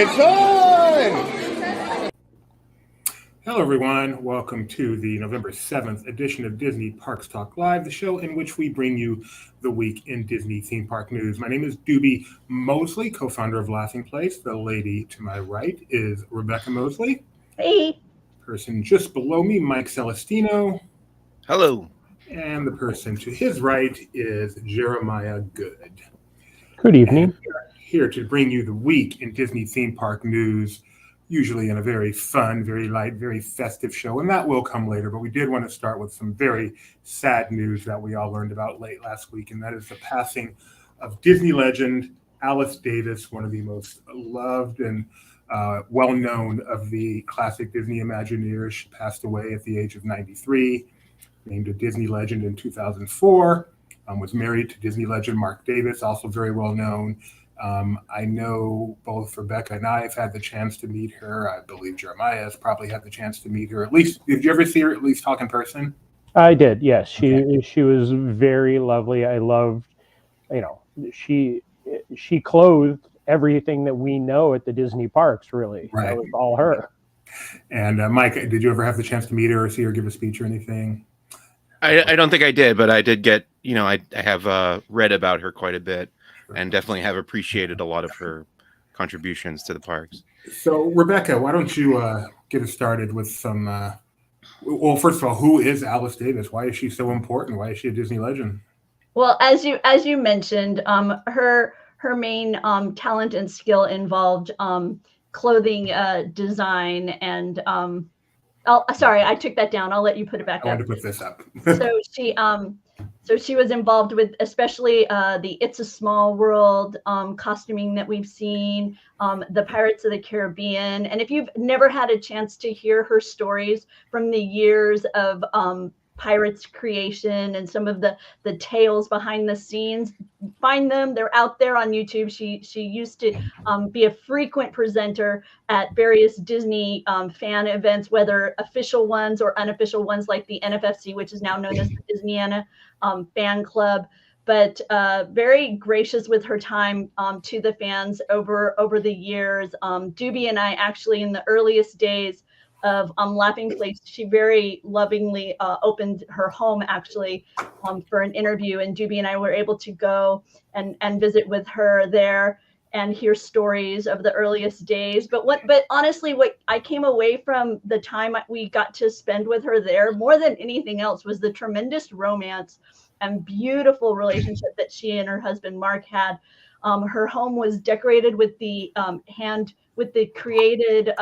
It's on! Hello, everyone. Welcome to the November 7th edition of Disney Parks Talk Live, the show in which we bring you the week in Disney theme park news. My name is Doobie Mosley, co-founder of Laughing Place. The lady to my right is Rebecca Mosley. Hey. Person just below me, Mike Celestino. Hello. And the person to his right is Jeremiah Good. Good evening. And we are here to bring you the week in Disney theme park news, usually in a very fun, very light, very festive show, and that will come later. But we did want to start with some very sad news that we all learned about late last week, and that is the passing of Disney legend Alice Davis, one of the most loved and well-known of the classic Disney Imagineers. She passed away at the age of 93, named a Disney legend in 2004, was married to Disney legend Mark Davis, also very well-known. I know both Rebecca and I have had the chance to meet her. I believe Jeremiah has probably had the chance to meet her. At least, did you ever see her at least talk in person? I did, yes. She was very lovely. I loved, she clothed everything that we know at the Disney parks, really. Right. That was all her. And Mike, did you ever have the chance to meet her or see her give a speech or anything? I don't think I did, but I did get, I have read about her quite a bit and definitely have appreciated a lot of her contributions to the parks. So, Rebecca, why don't you get us started with some, well, first of all, who is Alice Davis? Why is she so important? Why is she a Disney legend? Well, as you mentioned, her main talent and skill involved clothing design and sorry, I took that down. I'll let you put it back up. I wanted to put this up. So she was involved with especially the It's a Small World costuming that we've seen, the Pirates of the Caribbean. And if you've never had a chance to hear her stories from the years of Pirates creation and some of the tales behind the scenes, find them. They're out there on YouTube. She used to be a frequent presenter at various Disney fan events, whether official ones or unofficial ones like the NFFC, which is now known as the Disneyana fan club, but very gracious with her time to the fans over the years. Doobie and I actually in the earliest days of Laughing Place, she very lovingly opened her home actually for an interview, and Doobie and I were able to go and visit with her there and hear stories of the earliest days. But honestly, what I came away from the time we got to spend with her there more than anything else was the tremendous romance and beautiful relationship that she and her husband Mark had. Her home was decorated with the created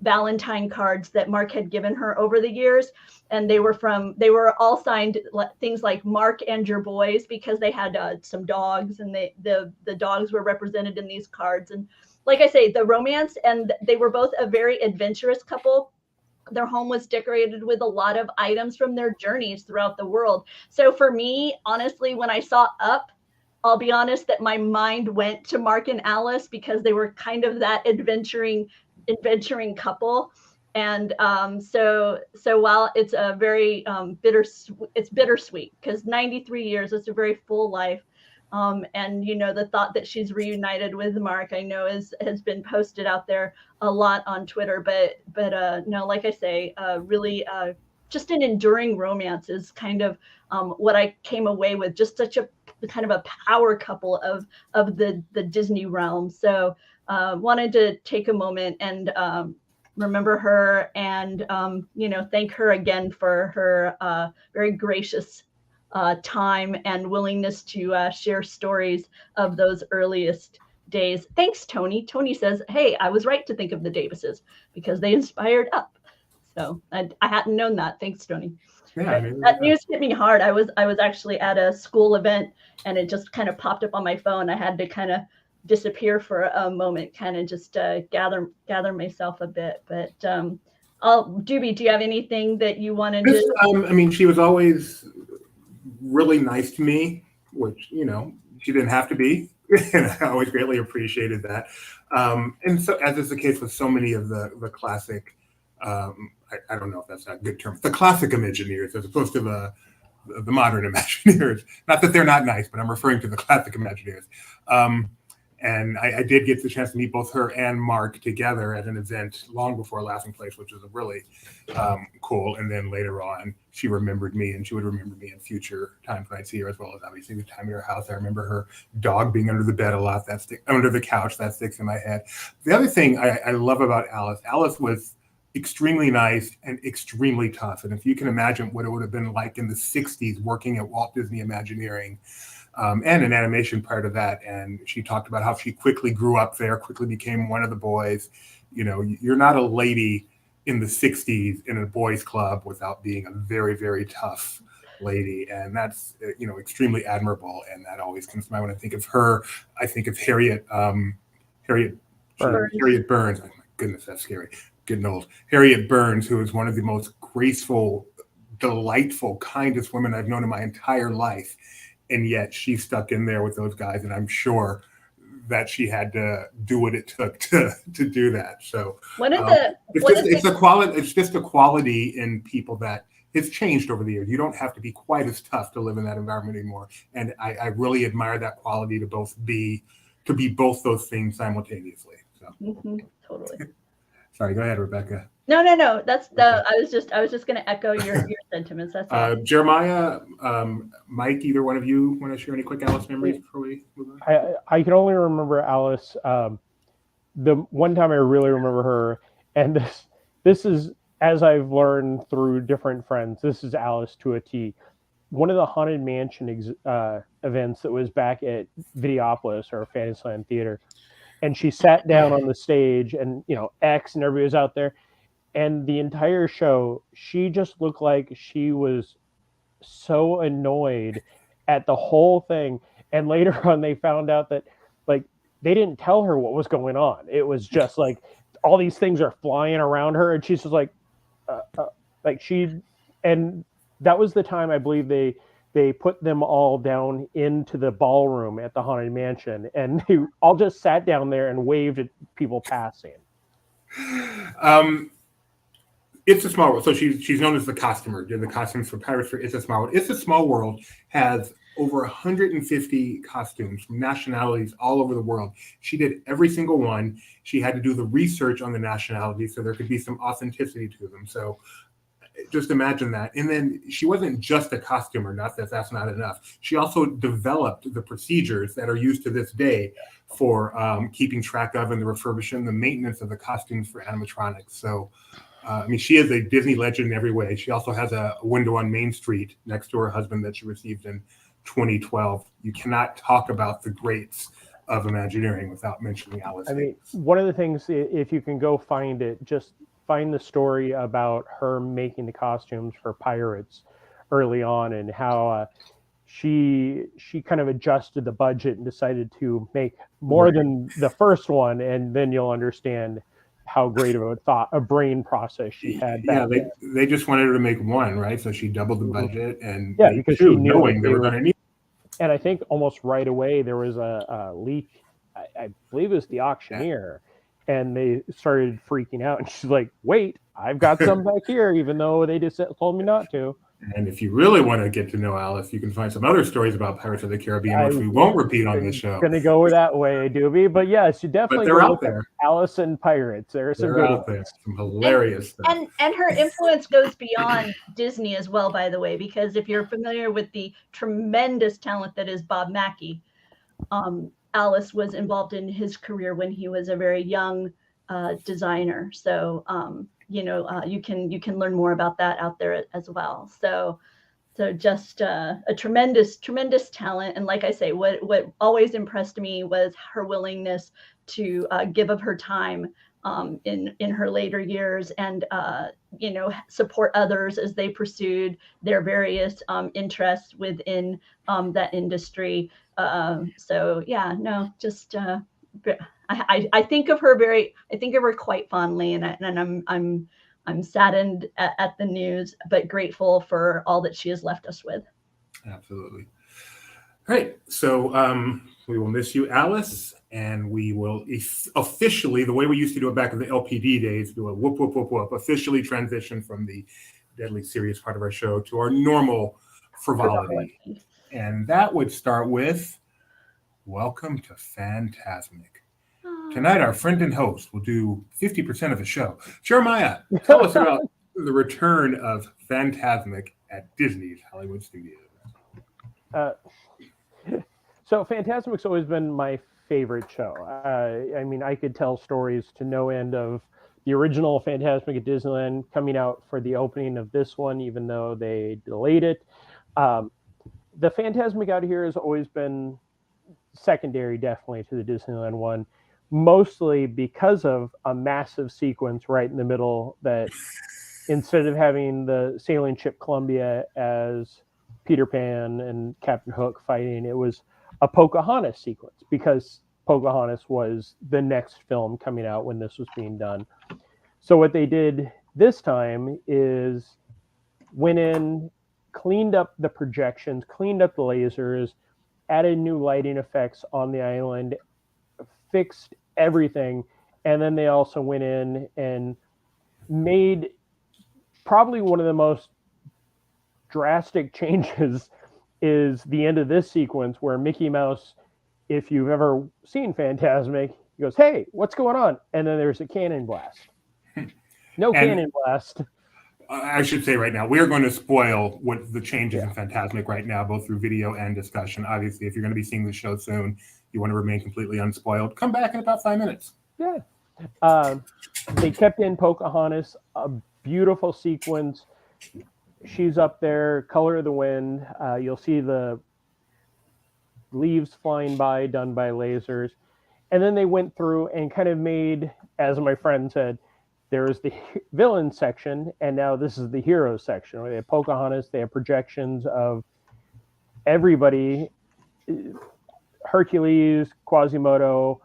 Valentine cards that Mark had given her over the years, and they were all signed things like Mark and your boys, because they had some dogs, and the dogs were represented in these cards. And like I say, the romance, and they were both a very adventurous couple. Their home was decorated with a lot of items from their journeys throughout the world. So for me, honestly, when I saw Up, I'll be honest that my mind went to Mark and Alice, because they were kind of that adventuring couple. And so while it's a very bittersweet, because 93 years is a very full life, and the thought that she's reunited with Mark, I know has been posted out there a lot on Twitter, but no, like I say, really just an enduring romance is kind of what I came away with, just such a kind of a power couple of the Disney realm. So wanted to take a moment and remember her and thank her again for her very gracious time and willingness to share stories of those earliest days. Thanks, Tony. Tony says, hey, I was right to think of the Davises because they inspired Up. So I hadn't known that. Thanks, Tony. Yeah, that news hit me hard. I was actually at a school event and it just kind of popped up on my phone. I had to kind of disappear for a moment, kind of just gather myself a bit. But Doobie, do you have anything that you wanted to? She was always really nice to me, which she didn't have to be, and I always greatly appreciated that. And so, as is the case with so many of the classic, I don't know if that's not a good term, the classic Imagineers, as opposed to the modern Imagineers. Not that they're not nice, but I'm referring to the classic Imagineers. And I did get the chance to meet both her and Mark together at an event long before Laughing Place, which was really cool. And then later on, she remembered me, and she would remember me in future times when I'd see her, as well as obviously the time at her house. I remember her dog being under the bed a lot, under the couch, that sticks in my head. The other thing I love about Alice was extremely nice and extremely tough. And if you can imagine what it would have been like in the 60s working at Walt Disney Imagineering, and in animation prior to that. And she talked about how she quickly grew up there, quickly became one of the boys. You know, you're not a lady in the 60s in a boys club without being a very, very tough lady. And that's, you know, extremely admirable. And that always comes to mind when I think of her. I think of Harriet Burns. Oh my goodness, that's scary. Getting old. Harriet Burns, who is one of the most graceful, delightful, kindest women I've known in my entire life. And yet she stuck in there with those guys, and I'm sure that she had to do what it took to do that. So it's just a quality in people that has changed over the years. You don't have to be quite as tough to live in that environment anymore. And I really admire that quality to be both those things simultaneously. So totally. Sorry, go ahead, Rebecca. No. That's the. I was just going to echo your sentiments. That's all. Jeremiah, Mike, either one of you want to share any quick Alice memories before we move on? I can only remember Alice. The one time I really remember her, and this is, as I've learned through different friends, this is Alice to a T. One of the Haunted Mansion events that was back at Videopolis or Fantasyland Theater, and she sat down on the stage, and X and everybody was out there. And the entire show, she just looked like she was so annoyed at the whole thing. And later on, they found out that, like, they didn't tell her what was going on. It was just like all these things are flying around her, and she's just like and that was the time I believe they put them all down into the ballroom at the Haunted Mansion, and they all just sat down there and waved at people passing. It's a Small World. So she's known as the costumer. Did the costumes for Pirates for It's a Small World. It's a Small World has over 150 costumes from nationalities all over the world. She did every single one. She had to do the research on the nationalities so there could be some authenticity to them. So just imagine that. And then she wasn't just a costumer, not that that's not enough. She also developed the procedures that are used to this day for keeping track of and the refurbishing, the maintenance of the costumes for animatronics. So she is a Disney legend in every way. She also has a window on Main Street next to her husband that she received in 2012. You cannot talk about the greats of Imagineering without mentioning Alice. I mean, one of the things, if you can go find it, just find the story about her making the costumes for Pirates early on, and how she kind of adjusted the budget and decided to make more than the first one, and then you'll understand how great of a brain process she had. They just wanted her to make one, right? So she doubled the budget, and because she knew knowing they were going to need. And I think almost right away there was a leak. I believe it was the auctioneer, and they started freaking out. And she's like, "Wait, I've got some back here, even though they just told me not to." And if you really want to get to know Alice, you can find some other stories about Pirates of the Caribbean, which we won't repeat on this show. Going to go that way, Doobie. But yes, you definitely. But they're out there. Alice and Pirates. There's some good out there. Some hilarious stuff. And her influence goes beyond Disney as well, by the way, because if you're familiar with the tremendous talent that is Bob Mackie, Alice was involved in his career when he was a very young designer. So you can learn more about that out there as well. So just a tremendous talent. And like I say, what always impressed me was her willingness to give of her time in her later years, and support others as they pursued their various interests within that industry. I think of her quite fondly, and I'm saddened at the news, but grateful for all that she has left us with. Absolutely. All right. So we will miss you, Alice, and we will officially, the way we used to do it back in the LPD days, do a whoop, whoop, whoop, whoop, officially transition from the deadly serious part of our show to our normal frivolity. And that would start with welcome to Fantasmic. Tonight, our friend and host will do 50% of the show. Jeremiah, tell us about the return of Fantasmic at Disney's Hollywood Studios. So Fantasmic's always been my favorite show. I mean, I could tell stories to no end of the original Fantasmic at Disneyland coming out for the opening of this one, even though they delayed it. The Fantasmic out here has always been secondary, definitely, to the Disneyland one, mostly because of a massive sequence right in the middle that instead of having the sailing ship Columbia as Peter Pan and Captain Hook fighting, it was a Pocahontas sequence because Pocahontas was the next film coming out when this was being done. So what they did this time is went in, cleaned up the projections, cleaned up the lasers, added new lighting effects on the island, fixed everything, and then they also went in and made probably one of the most drastic changes is the end of this sequence where Mickey Mouse, if you've ever seen Fantasmic, he goes, "Hey, what's going on?" And then there's a cannon blast. No cannon blast. I should say right now, we're going to spoil what the changes in Fantasmic right now, both through video and discussion. Obviously, if you're going to be seeing the show soon, you want to remain completely unspoiled. Come back in about 5 minutes. Yeah. They kept in Pocahontas, a beautiful sequence. She's up there, Color of the Wind. You'll see the leaves flying by, done by lasers. And then they went through and kind of made, as my friend said, there was the villain section, and now this is the hero section. Where they have Pocahontas, they have projections of everybody, Hercules, Quasimodo.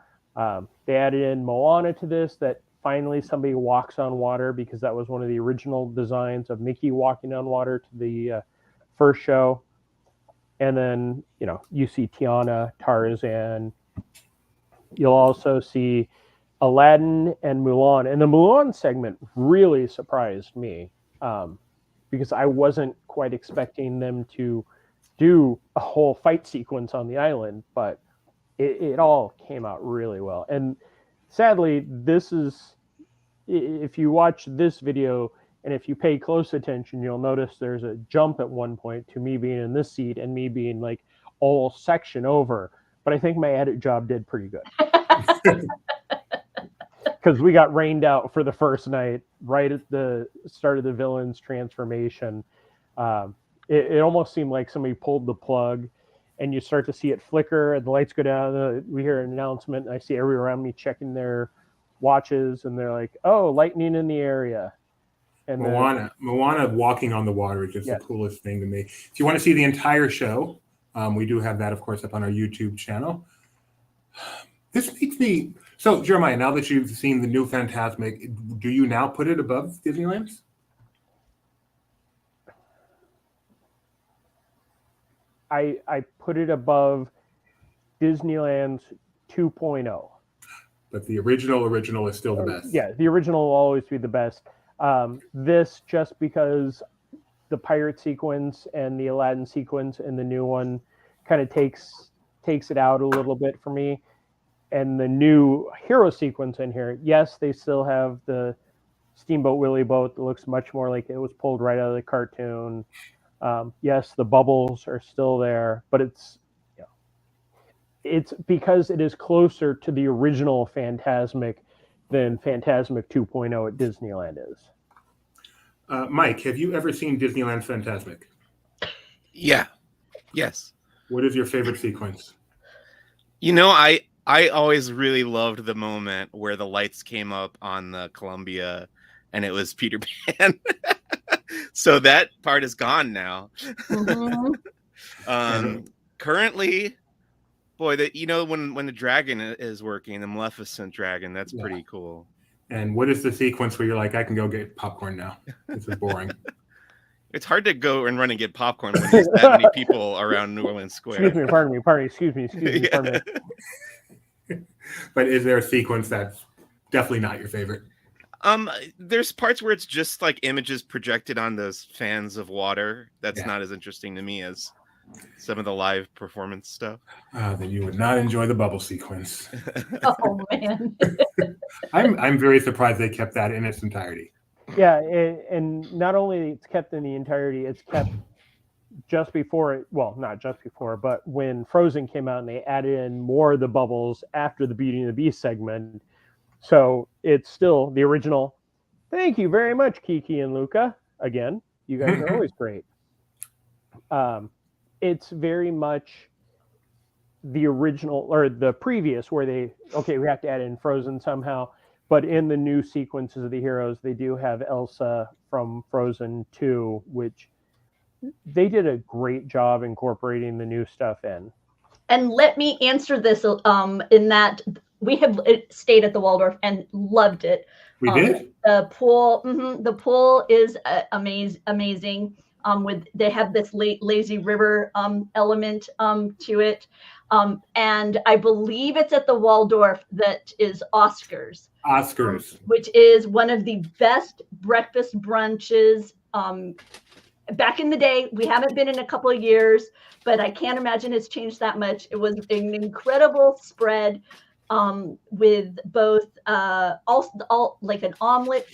They added in Moana to this, that finally somebody walks on water, because that was one of the original designs of Mickey walking on water to the first show. And then, you see Tiana, Tarzan. You'll also see Aladdin and Mulan. And the Mulan segment really surprised me because I wasn't quite expecting them to do a whole fight sequence on the island, but it all came out really well. And sadly, this is, if you watch this video and if you pay close attention, you'll notice there's a jump at one point to me being in this seat and me being like all section over. But I think my edit job did pretty good. Because we got rained out for the first night, right at the start of the villain's transformation. It almost seemed like somebody pulled the plug, and you start to see it flicker, and the lights go down. We hear an announcement, and I see everyone around me checking their watches, and they're like, "Oh, lightning in the area." And Moana walking on the water is just the coolest thing to me. If you want to see the entire show, we do have that, of course, up on our YouTube channel. This makes me... So, Jeremiah, now that you've seen the new Fantasmic, do you now put it above Disneyland's? I put it above Disneyland's 2.0. But the original is still the best. Yeah, the original will always be the best. This, just because the pirate sequence and the Aladdin sequence in the new one kind of takes it out a little bit for me. And the new hero sequence in here, yes, they still have the Steamboat Willie boat that looks much more like it was pulled right out of the cartoon. Yes, the bubbles are still there, but it's because it is closer to the original Fantasmic than Fantasmic 2.0 at Disneyland is. Mike, have you ever seen Disneyland Fantasmic? Yeah. Yes. What is your favorite sequence? I always really loved the moment where the lights came up on the Columbia and it was Peter Pan. So that part is gone now. Mm-hmm. Currently, boy, when the dragon is working, the Maleficent dragon, that's pretty cool. And what is the sequence where you're like, I can go get popcorn now? This is boring. It's hard to go and run and get popcorn when there's that many people around New Orleans Square. Excuse me, pardon me, excuse me, pardon me. But is there a sequence that's definitely not your favorite? There's parts where it's just like images projected on those fans of water. That's not as interesting to me as some of the live performance stuff. Then you would not enjoy the bubble sequence. Oh man. I'm very surprised they kept that in its entirety. Yeah, and not only it's kept in the entirety, it's kept just before it. Well, not just before, but when Frozen came out and they added in more of the bubbles after the Beauty and the Beast segment. So it's still the original. Thank you very much, Kiki and Luca. Again, you guys are always great. It's very much the original or the previous where we have to add in Frozen somehow. But in the new sequences of the heroes, they do have Elsa from Frozen 2, which they did a great job incorporating the new stuff in. And let me answer this in that we have stayed at the Waldorf and loved it. We did? The pool is amazing. They have this lazy river element to it. And I believe it's at the Waldorf that is Oscars. Which is one of the best breakfast brunches. Back in the day, we haven't been in a couple of years, but I can't imagine it's changed that much. It was an incredible spread with both all like an omelet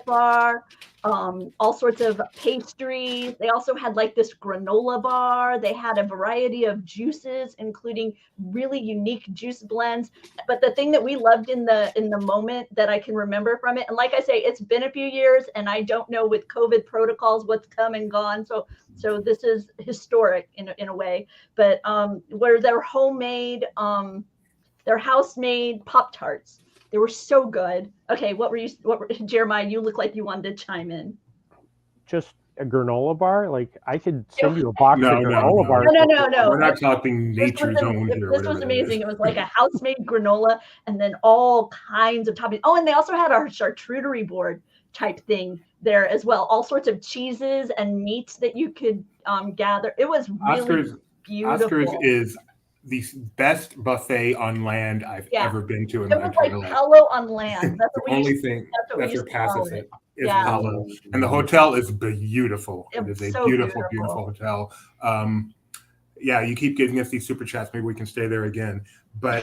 bar, all sorts of pastries. They also had like this granola bar. They had a variety of juices, including really unique juice blends. But the thing that we loved in the moment that I can remember from it, and like I say, it's been a few years, and I don't know with COVID protocols what's come and gone. So this is historic in a way. But where they're homemade. They're house-made Pop-Tarts. They were so good. Okay, Jeremiah, you look like you wanted to chime in. Just a granola bar? Like, I could send you a box of granola bars. No. We're not talking nature's own here. This was amazing. It was like a house-made granola and then all kinds of toppings. Oh, and they also had our charcuterie board type thing there as well. All sorts of cheeses and meats that you could gather. It was really beautiful. Oscars is the best buffet on land I've ever been to in my entire life. It was like Palo on land. That's the only thing that surpasses it is Palo. And the hotel is beautiful. It is a beautiful hotel. You keep giving us these super chats. Maybe we can stay there again. But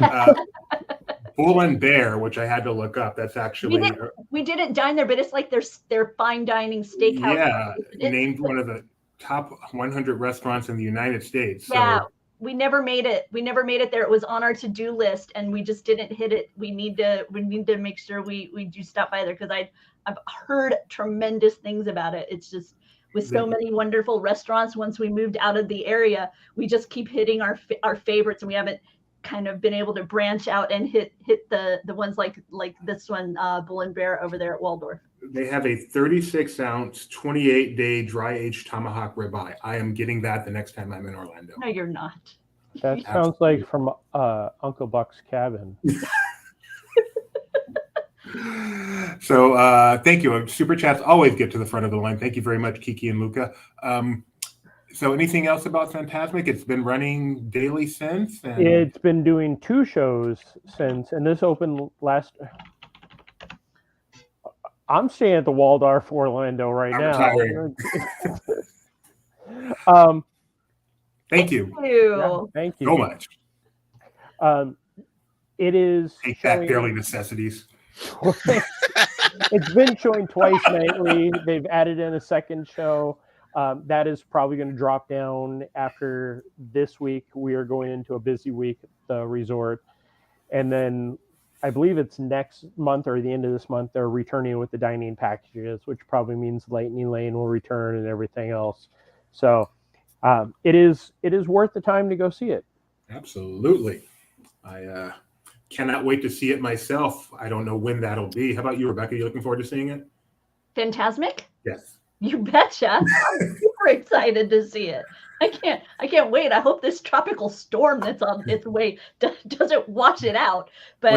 Bull and Bear, which I had to look up, that's actually we didn't dine there, but it's like their fine dining steakhouse. Yeah, named one of the top 100 restaurants in the United States. Yeah. We never made it. We never made it there. It was on our to-do list, and we just didn't hit it. We need to make sure we do stop by there because I've heard tremendous things about it. It's just with so many wonderful restaurants. Once we moved out of the area, we just keep hitting our favorites, and we haven't kind of been able to branch out and hit the ones like this one, Bull and Bear over there at Waldorf. They have a 36-ounce, 28-day dry-aged tomahawk ribeye. I am getting that the next time I'm in Orlando. No, you're not. That sounds like from Uncle Buck's cabin. So thank you. Super chats always get to the front of the line. Thank you very much, Kiki and Luca. So anything else about Fantasmic? It's been running daily since? It's been doing 2 shows since, and this opened last... I'm staying at the Waldorf Orlando right now. Thank you. Yeah, thank you so much. It is. Take that, barely necessities. It's been showing twice nightly. They've added in a second show. That is probably going to drop down after this week. We are going into a busy week at the resort. And then I believe it's next month or the end of this month, they're returning with the dining packages, which probably means Lightning Lane will return and everything else. So it is worth the time to go see it. Absolutely. I cannot wait to see it myself. I don't know when that'll be. How about you, Rebecca? You looking forward to seeing it? Fantasmic? Yes. You betcha. I'm super excited to see it. I can't wait. I hope this tropical storm that's on its way doesn't wash it out. But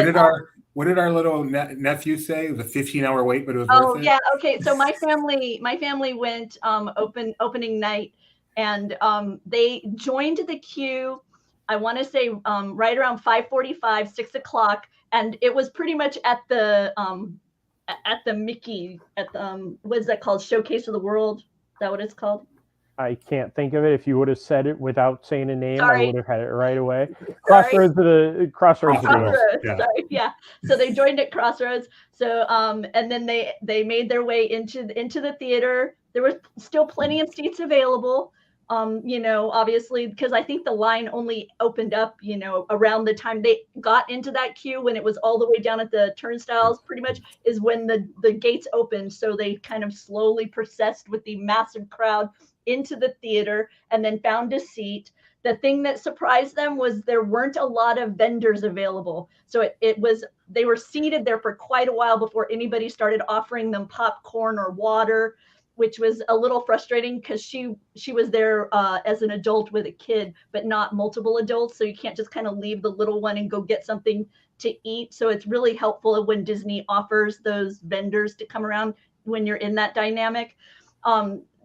what did our little nephew say? It was a 15-hour wait, but it was worth it. Oh yeah, okay. So my family went opening night, and they joined the queue. I want to say right around 5:45, 6 o'clock, and it was pretty much at the Mickey what is that called? Showcase of the World. Is that what it's called? I can't think of it. If you would have said it without saying a name, Sorry. I would have had it right away. Sorry. Crossroads of the Crossroads. Yeah. Sorry, yeah. So they joined at Crossroads. So and then they made their way into the theater. There was still plenty of seats available. Obviously, because I think the line only opened up, around the time they got into that queue, when it was all the way down at the turnstiles, pretty much is when the gates opened. So they kind of slowly processed with the massive crowd into the theater and then found a seat. The thing that surprised them was there weren't a lot of vendors available. So they were seated there for quite a while before anybody started offering them popcorn or water, which was a little frustrating because she was there as an adult with a kid, but not multiple adults. So you can't just kind of leave the little one and go get something to eat. So it's really helpful when Disney offers those vendors to come around when you're in that dynamic.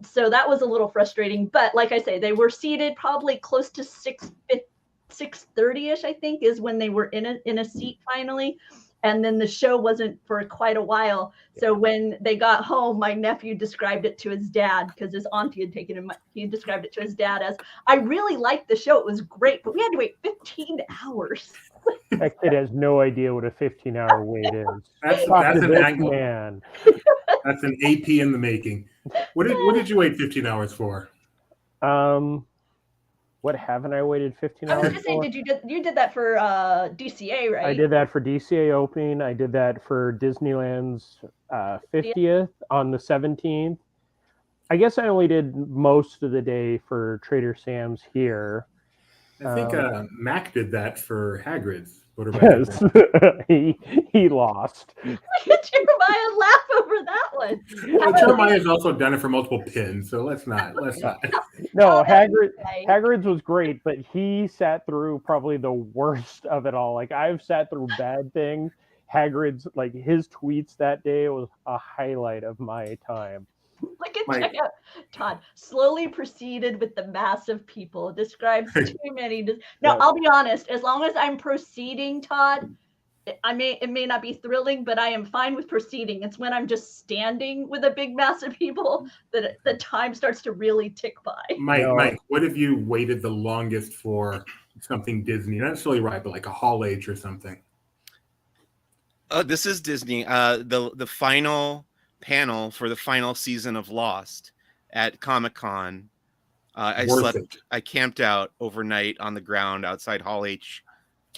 So that was a little frustrating, but like I say, they were seated probably close to 6:30ish, I think, is when they were in a seat finally. And then the show wasn't for quite a while. So when they got home, my nephew described it to his dad, because his auntie had taken him. He described it to his dad as, I really liked the show. It was great, but we had to wait 15 hours. That kid has no idea what a 15-hour wait is. That's an angle. Man. That's an AP in the making. What did you wait 15 hours for? What haven't I waited 15 I was hours going to say, for? you did that for DCA, right? I did that for DCA opening. I did that for Disneyland's 50th on the 17th. I guess I only did most of the day for Trader Sam's here. I think Mac did that for Hagrid's. Yes, he lost. Jeremiah laugh over that one. Well, Jeremiah's also done it for multiple pins, so let's not. No, Hagrid's was great, but he sat through probably the worst of it all. Like, I've sat through bad things. Hagrid's, like, his tweets that day was a highlight of my time. Look at Todd. Slowly proceeded with the mass of people. Describes too many. No, I'll be honest. As long as I'm proceeding, Todd, it may not be thrilling, but I am fine with proceeding. It's when I'm just standing with a big mass of people that the time starts to really tick by. Mike, what have you waited the longest for something Disney? Not necessarily right, but like a Hall H or something. This is Disney. The final panel for the final season of Lost at Comic-Con. I camped out overnight on the ground outside Hall H,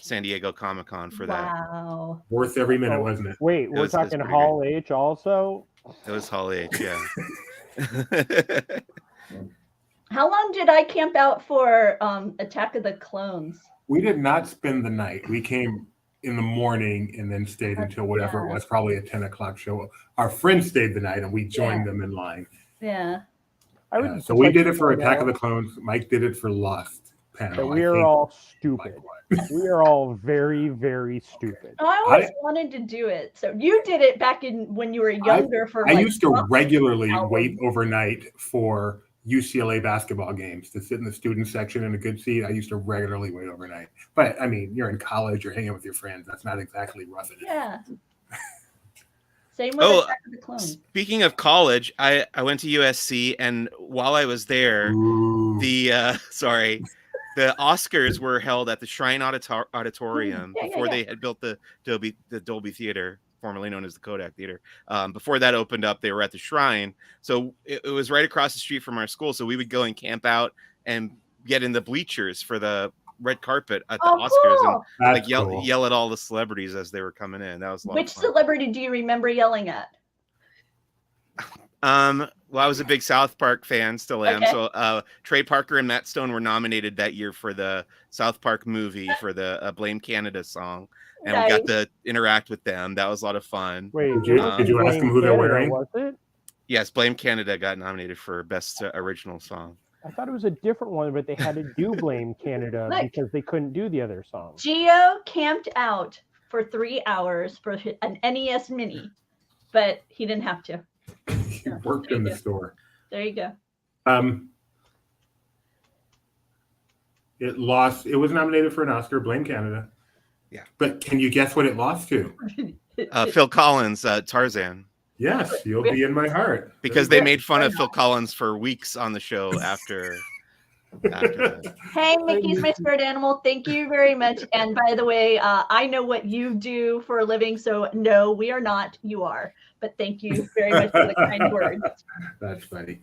San Diego Comic-Con for that. Wow. Worth every minute, wasn't it? Wait, we're talking Hall H also? It was Hall H, yeah. How long did I camp out for Attack of the Clones? We did not spend the night. We came in the morning and then stayed until whatever it was, probably a 10 o'clock show. Our friends stayed the night and we joined them in line. Yeah. So we did it for Attack of the Clones. Mike did it for Lost panel. We are all stupid. We are all very, very stupid. I always wanted to do it. So you did it back when you were younger. I used to regularly wait overnight for UCLA basketball games to sit in the student section in a good seat. I used to regularly wait overnight. But I mean, you're in college, you're hanging with your friends. That's not exactly rough. Yeah. Same with Attack of the Clones. Speaking of college, I went to USC, and while I was there, the Oscars were held at the Shrine Auditorium before they had built the Dolby Theater, formerly known as the Kodak Theater. Before that opened up, they were at the Shrine. So it was right across the street from our school. So we would go and camp out and get in the bleachers for the red carpet at the Oscars and like yell at all the celebrities as they were coming in. That was a lot of fun. Which celebrity do you remember yelling at? Well, I was a big South Park fan, still am. Okay. So Trey Parker and Matt Stone were nominated that year for the South Park movie for the Blame Canada song. And we got to interact with them. That was a lot of fun. Wait, did you ask them who they're wearing? Was it? Yes, Blame Canada got nominated for Best Original Song. I thought it was a different one, but they had to do Blame Canada because they couldn't do the other songs. Gio camped out for 3 hours for an NES Mini, but he didn't have to. He worked in the store. There you go. It lost. It was nominated for an Oscar, Blame Canada. Yeah. But can you guess what it lost to? Phil Collins, Tarzan. Yes, you'll be in my heart. Because they made fun of Phil Collins for weeks on the show after that. Hey, Mickey's my spirit animal. Thank you very much. And by the way, I know what you do for a living, so no, we are not. You are. But thank you very much for the kind words. That's funny.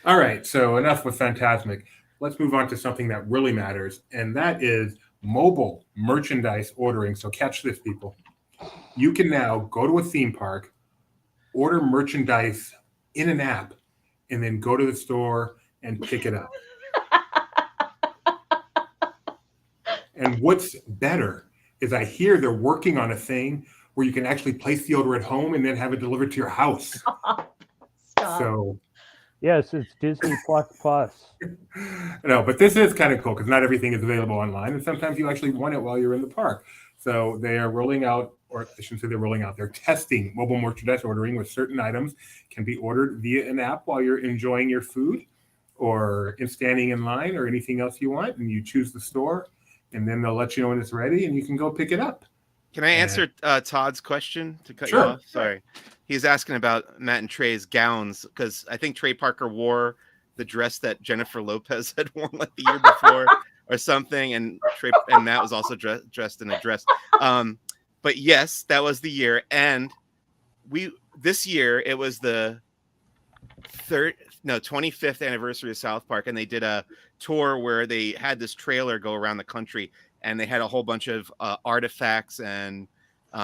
All right, so enough with Fantasmic. Let's move on to something that really matters, and that is mobile merchandise ordering. So catch this, people. You can now go to a theme park, order merchandise in an app, and then go to the store and pick it up. And what's better is I hear they're working on a thing where you can actually place the order at home and then have it delivered to your house. Stop. So yes, it's Disney Plus. No, but this is kind of cool because not everything is available online, and sometimes you actually want it while you're in the park. So they are rolling out, or I shouldn't say they're rolling out, they're testing mobile merchandise ordering with certain items can be ordered via an app while you're enjoying your food or in standing in line or anything else you want, and you choose the store, and then they'll let you know when it's ready, and you can go pick it up. Can I answer Todd's question to cut Sure. you off? Sorry. He's asking about Matt and Trey's gowns because I think Trey Parker wore the dress that Jennifer Lopez had worn like the year before or something, and Matt was also dressed in a dress. But yes, that was the year, and this year it was the 25th anniversary of South Park, and they did a tour where they had this trailer go around the country, and they had a whole bunch of artifacts and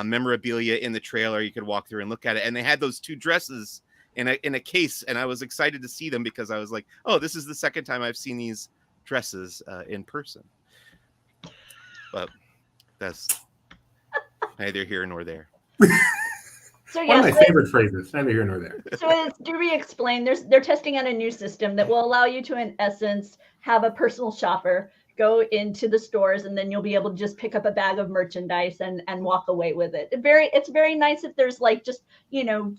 memorabilia in the trailer. You could walk through and look at it, and they had those two dresses in a case, and I was excited to see them because I was like, oh, this is the second time I've seen these dresses in person. But that's neither here nor there. So One of my favorite phrases, neither here nor there. So as Doobie explained, they're testing out a new system that will allow you to, in essence, have a personal shopper go into the stores, and then you'll be able to just pick up a bag of merchandise and walk away with it. It's very nice if there's like just,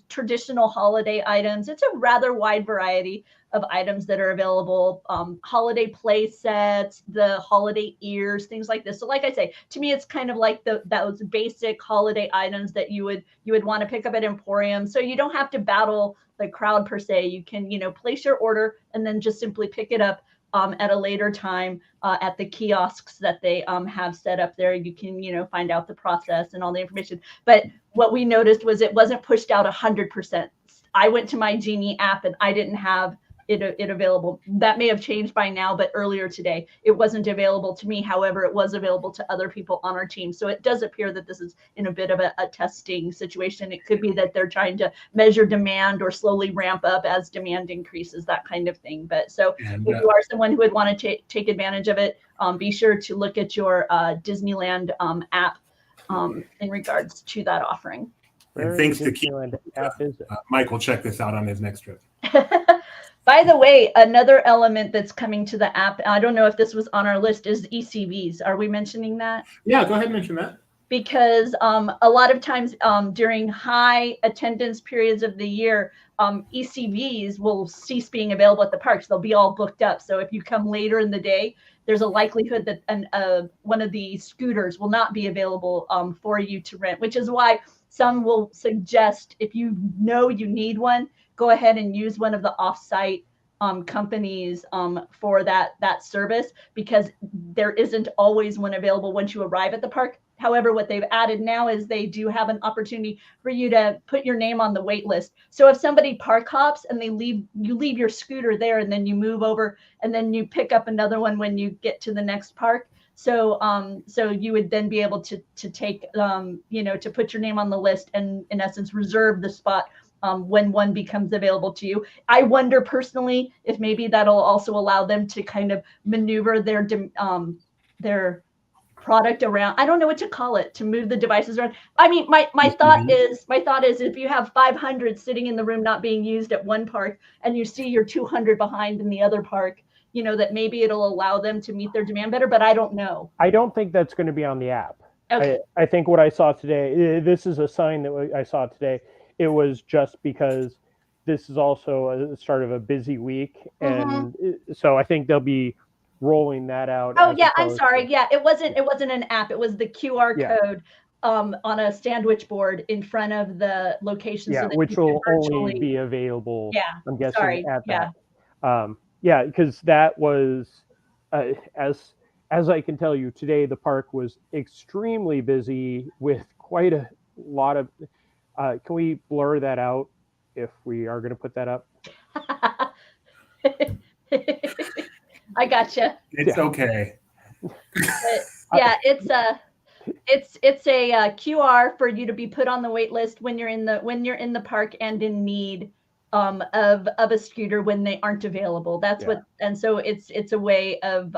traditional holiday items. It's a rather wide variety of items that are available. Holiday play sets, the holiday ears, things like this. So like I say, to me, it's kind of like those basic holiday items that you would want to pick up at Emporium. So you don't have to battle the crowd per se. You can, place your order and then just simply pick it up at a later time at the kiosks that they have set up there. You can, find out the process and all the information. But what we noticed was it wasn't pushed out 100%. I went to my Genie app and I didn't have it available. That may have changed by now, but earlier today it wasn't available to me. However, it was available to other people on our team. So it does appear that this is in a bit of a testing situation. It could be that they're trying to measure demand or slowly ramp up as demand increases, that kind of thing. But so if you are someone who would want to take advantage of it, be sure to look at your Disneyland app in regards to that offering. And thanks to Disneyland app is it? Mike will check this out on his next trip. By the way, another element that's coming to the app, I don't know if this was on our list, is ECVs. Are we mentioning that? Yeah, go ahead and mention that. Because a lot of times during high attendance periods of the year, ECVs will cease being available at the parks. They'll be all booked up. So if you come later in the day, there's a likelihood that one of the scooters will not be available for you to rent, which is why some will suggest if you know you need one, go ahead and use one of the off-site companies for that service, because there isn't always one available once you arrive at the park. However, what they've added now is they do have an opportunity for you to put your name on the wait list. So if somebody park hops and you leave your scooter there and then you move over and then you pick up another one when you get to the next park. So you would then be able to take, to put your name on the list and in essence reserve the spot when one becomes available to you. I wonder personally if maybe that'll also allow them to kind of maneuver their product around. I don't know what to call it, to move the devices around. I mean, my thought is if you have 500 sitting in the room not being used at one park and you see your 200 behind in the other park, that maybe it'll allow them to meet their demand better, but I don't know. I don't think that's going to be on the app. Okay. I think what I saw today, this is a sign that I saw today. It was just because this is also a start of a busy week. And so I think they'll be rolling that out. Oh yeah, I'm sorry. Yeah, it wasn't an app. It was the QR code on a sandwich board in front of the location. Yeah, so that which you can will only virtually be available, Yeah, I'm guessing, sorry. at Yeah. that. Yeah, because that was, as I can tell you, today the park was extremely busy with quite a lot of. Can we blur that out if we are going to put that up? I gotcha. It's okay. But yeah, it's a QR for you to be put on the wait list when you're in the park and in need of a scooter when they aren't available. That's what, and so it's a way of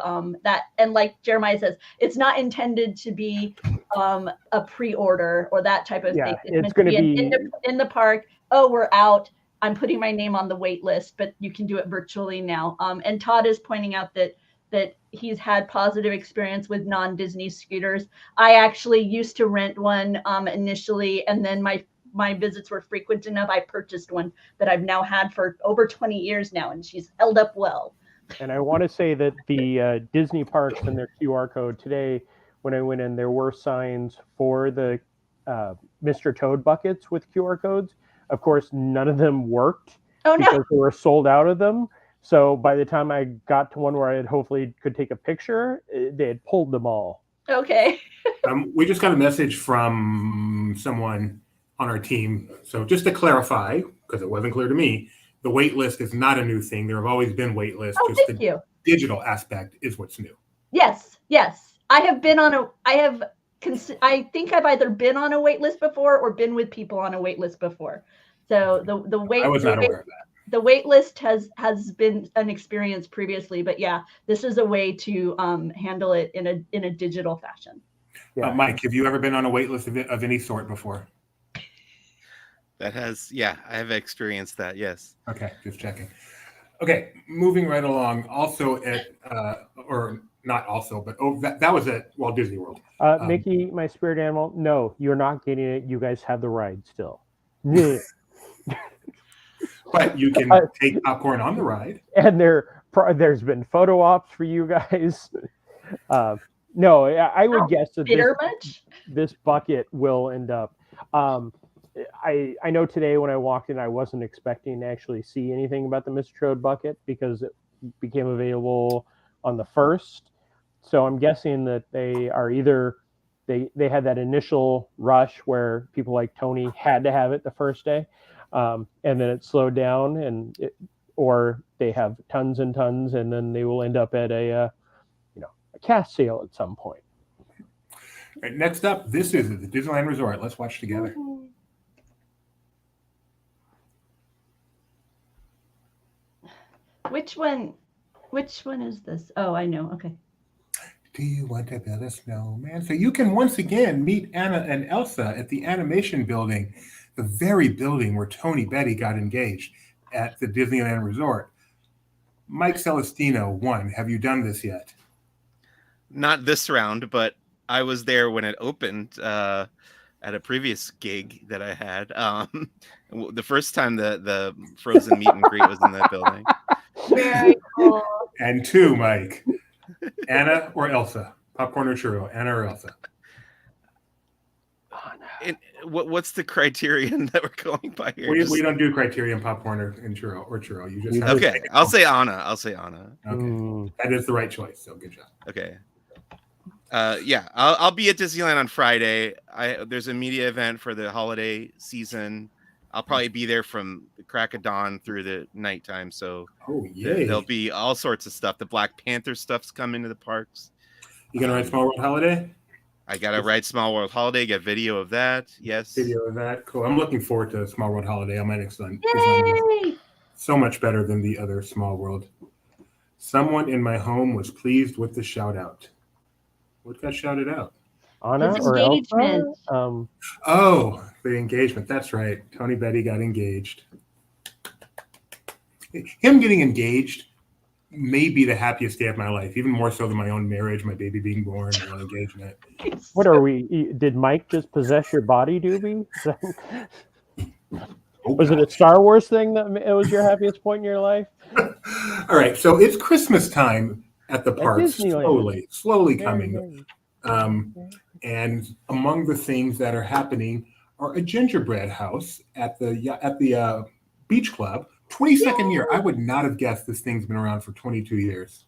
that. And like Jeremiah says, it's not intended to be a pre-order or that type of thing. It's going to be in the park. Oh, we're out. I'm putting my name on the wait list, but you can do it virtually now. And Todd is pointing out that he's had positive experience with non-Disney scooters. I actually used to rent one initially, and then my visits were frequent enough. I purchased one that I've now had for over 20 years now, and she's held up well. And I want to say that the Disney parks and their QR code today, when I went in, there were signs for the Mr. Toad buckets with QR codes. Of course, none of them worked because they were sold out of them. So by the time I got to one where I hopefully could take a picture, they had pulled them all. Okay. We just got a message from someone on our team. So just to clarify, because it wasn't clear to me, the wait list is not a new thing. There have always been wait lists. Oh, just thank the you. digital aspect is what's new. Yes. I have been on I think I've either been on a wait list before or been with people on a wait list before. So the wait. I was not aware of that. The wait list has been an experience previously, but yeah, this is a way to handle it in a digital fashion. Yeah. Mike, have you ever been on a wait list of any sort before? I have experienced that. Yes. Okay, just checking. Okay, moving right along. Also at, or not also, but that was at Walt Disney World. Mickey, my spirit animal. No, you're not getting it. You guys have the ride still. But you can take popcorn on the ride. And there's been photo ops for you guys. No, I would guess that this bucket will end up. I know today when I walked in, I wasn't expecting to actually see anything about the Mr. Toad bucket because it became available on the 1st. So I'm guessing that they are either they had that initial rush where people like Tony had to have it the first day. And then it slowed down, or they have tons and tons, and then they will end up at a cast sale at some point. All right, next up, this is the Disneyland Resort. Let's watch together. Which one is this? Oh, I know. Okay. Do you want to build a snowman? So you can once again meet Anna and Elsa at the animation building, the very building where Tony Betty got engaged at the Disneyland Resort. Mike Celestino, one, have you done this yet? Not this round, but I was there when it opened at a previous gig that I had. The first time the Frozen meet and greet was in that building. Very cool. And two, Mike, Anna or Elsa? Popcorn or churro? Anna or Elsa? What's the criterion that we're going by here? We don't do criterion popcorn or churro. You just okay. I'll say Anna. Okay, that is the right choice. So good job. Okay. Yeah, I'll be at Disneyland on Friday. There's a media event for the holiday season. I'll probably be there from the crack of dawn through the nighttime. So there'll be all sorts of stuff. The Black Panther stuff's coming to the parks. You gonna ride Small World Holiday? I gotta ride Small World Holiday. Get video of that. Yes. Video of that. Cool. I'm looking forward to Small World Holiday on my next one. Yay! So much better than the other Small World. Someone in my home was pleased with the shout out. What got shouted out? Anna or engagement. Elsa? Oh, the engagement. That's right. Tony Betty got engaged. Him getting engaged may be the happiest day of my life, even more so than my own marriage, my baby being born, my own engagement. What are we? Did Mike just possess your body, Doobie? Was it a Star Wars thing that it was your happiest point in your life? All right, so it's Christmas time at the parks, slowly coming. And among the things that are happening are a gingerbread house at the beach club. 22nd year. I would not have guessed this thing's been around for 22 years.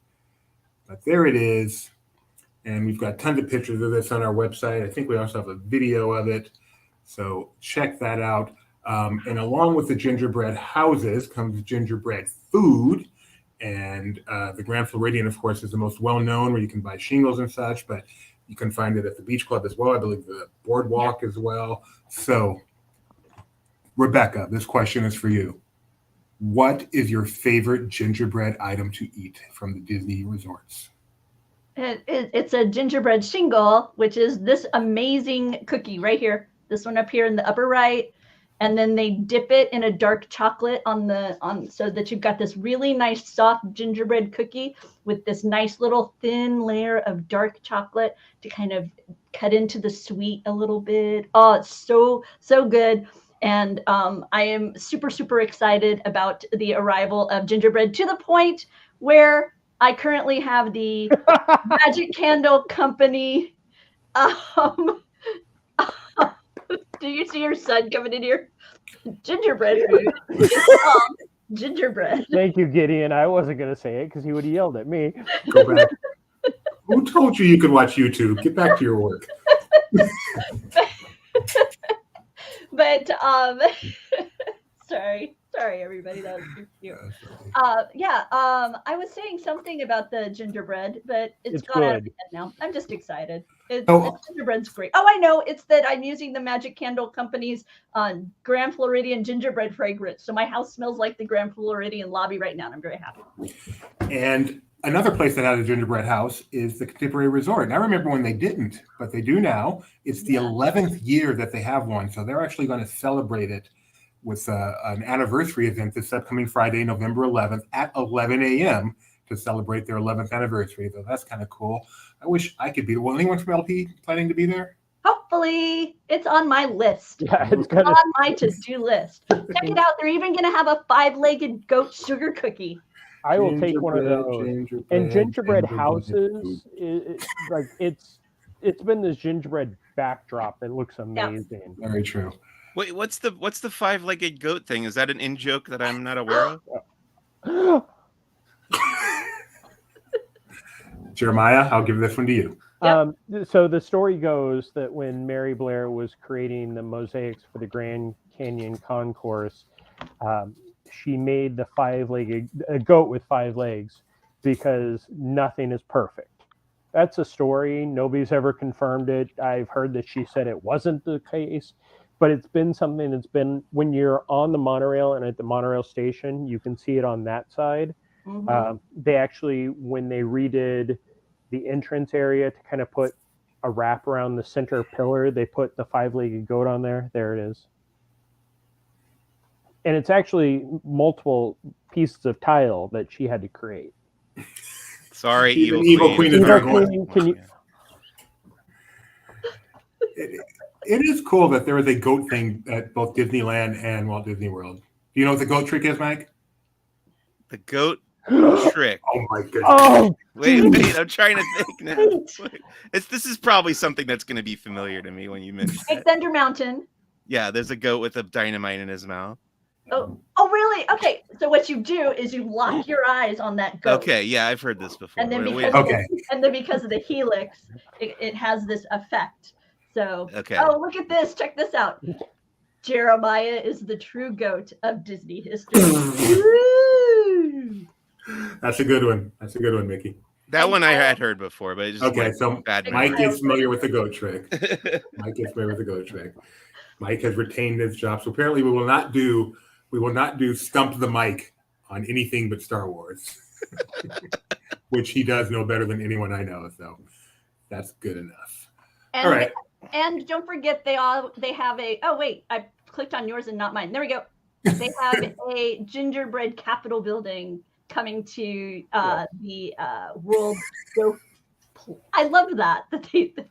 But there it is. And we've got tons of pictures of this on our website. I think we also have a video of it. So check that out. And along with the gingerbread houses comes gingerbread food. And the Grand Floridian, of course, is the most well-known, where you can buy shingles and such, but you can find it at the beach club as well. I believe the boardwalk as well. So, Rebecca, this question is for you. What is your favorite gingerbread item to eat from the Disney resorts? It's a gingerbread shingle, which is this amazing cookie right here. This one up here in the upper right. And then they dip it in a dark chocolate so that you've got this really nice soft gingerbread cookie with this nice little thin layer of dark chocolate to kind of cut into the sweet a little bit. Oh, it's so good. And I am super, super excited about the arrival of gingerbread, to the point where I currently have the Magic Candle Company. Do you see your son coming in here? Gingerbread food. It's called gingerbread. Thank you, Gideon. I wasn't going to say it because he would have yelled at me. Go back. Who told you could watch YouTube? Get back to your work. But sorry everybody, that was too cute. I was saying something about the gingerbread, but it's gone out of my head now. I'm just excited. Gingerbread's great. Oh, I know. It's that I'm using the Magic Candle Company's Grand Floridian gingerbread fragrance. So my house smells like the Grand Floridian lobby right now, and I'm very happy. And another place that has a gingerbread house is the Contemporary Resort. And I remember when they didn't, but they do now. It's the 11th year that they have one. So they're actually going to celebrate it with an anniversary event this upcoming Friday, November 11th at 11 a.m. to celebrate their 11th anniversary. So that's kind of cool. I wish I could be there. Well, anyone from LP planning to be there? Hopefully. It's on my list. Yeah, it's on my to-do list. Check it out. They're even going to have a 5-legged goat sugar cookie. I will take one of those. And gingerbread houses, it's been this gingerbread backdrop that looks amazing. Yeah. Very true. Wait, what's the 5-legged goat thing? Is that an in-joke that I'm not aware of? Jeremiah, I'll give this one to you. So the story goes that when Mary Blair was creating the mosaics for the Grand Canyon Concourse, she made a goat with 5 legs because nothing is perfect. That's a story. Nobody's ever confirmed it. I've heard that she said it wasn't the case, but it's been something that's been, when you're on the monorail and at the monorail station, you can see it on that side. Mm-hmm. They actually, when they redid the entrance area to kind of put a wrap around the center pillar, they put the 5-legged goat on there. There it is. And it's actually multiple pieces of tile that she had to create. Sorry, evil queen. Can you... It is cool that there is a goat thing at both Disneyland and Walt Disney World. Do you know what the goat trick is, Mike? The goat trick. Oh my goodness. Oh, wait, I'm trying to think now. This is probably something that's going to be familiar to me when you mention it. Thunder Mountain. Yeah, there's a goat with a dynamite in his mouth. Oh, really? Okay. So what you do is you lock your eyes on that goat. Okay, yeah, I've heard this before. And then because of the helix, it has this effect. So, oh, look at this. Check this out. Jeremiah is the true goat of Disney history. That's a good one. That's a good one, Mickey. That one I had heard before, but it's just so bad. Mike is familiar with the goat trick. Mike has retained his job. So apparently we will not do Stump the Mike on anything but Star Wars, which he does know better than anyone I know. So that's good enough. All right. And don't forget, they have a. Oh wait, I clicked on yours and not mine. There we go. They have a gingerbread Capitol building coming to the World. I love that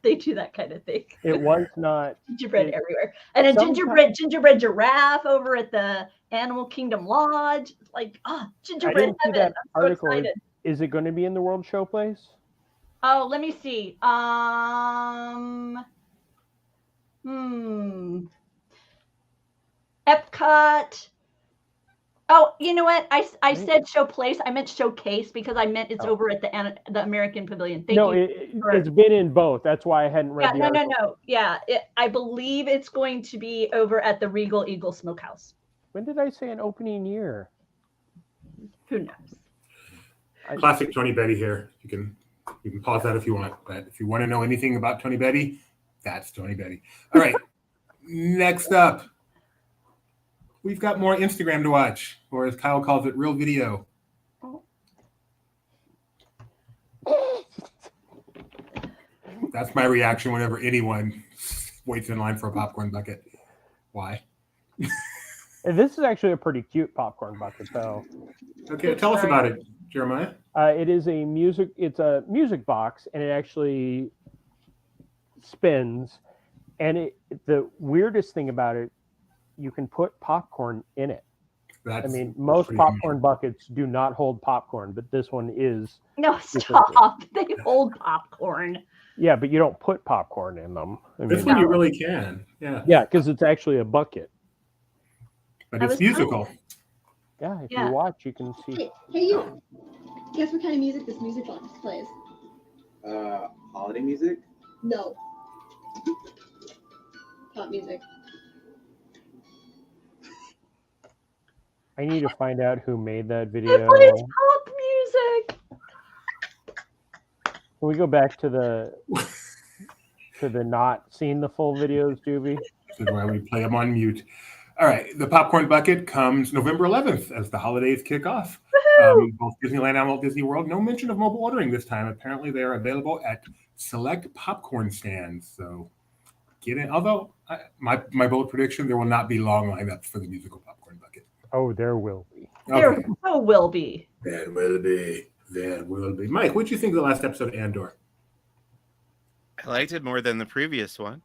they do that kind of thing. It was not gingerbread everywhere, and a gingerbread giraffe over at the Animal Kingdom Lodge. Like, gingerbread I didn't see that article. So is it going to be in the World Showplace? Oh, let me see. Epcot. Oh, you know what? I said show place. I meant showcase because I meant it's over at the American Pavilion. Thank you. It's been in both. That's why I hadn't read the article. No. Yeah, I believe it's going to be over at the Regal Eagle Smokehouse. When did I say an opening year? Who knows? Classic Tony Betty here. You can pause that if you want, but if you want to know anything about Tony Betty, that's Tony Betty. All right. Next up, we've got more Instagram to watch, or as Kyle calls it, real video. That's my reaction whenever anyone waits in line for a popcorn bucket. Why? This is actually a pretty cute popcorn bucket, though. Okay, tell us about it, Jeremiah. It is it's a music box, and it actually spins. And the weirdest thing about it, you can put popcorn in it. Most popcorn buckets do not hold popcorn, but this one is. No, stop. They hold popcorn. Yeah, but you don't put popcorn in them. This one you really can. Yeah. Yeah, because it's actually a bucket. But it's musical. Yeah, if you watch, you can see. Hey, you. Guess what kind of music this music box plays? Holiday music? No. Pop music. I need to find out who made that video. It plays pop music. Can we go back to the not seeing the full videos, Doobie? This is why we play them on mute. All right, the popcorn bucket comes November 11th as the holidays kick off. Both Disneyland and Walt Disney World. No mention of mobile ordering this time. Apparently, they are available at select popcorn stands. So get in. Although my bold prediction, there will not be long lineups for the musical popcorn bucket. Oh, there will be. Okay. There so will be. There will be. There will be. Mike, what did you think of the last episode of Andor? I liked it more than the previous one.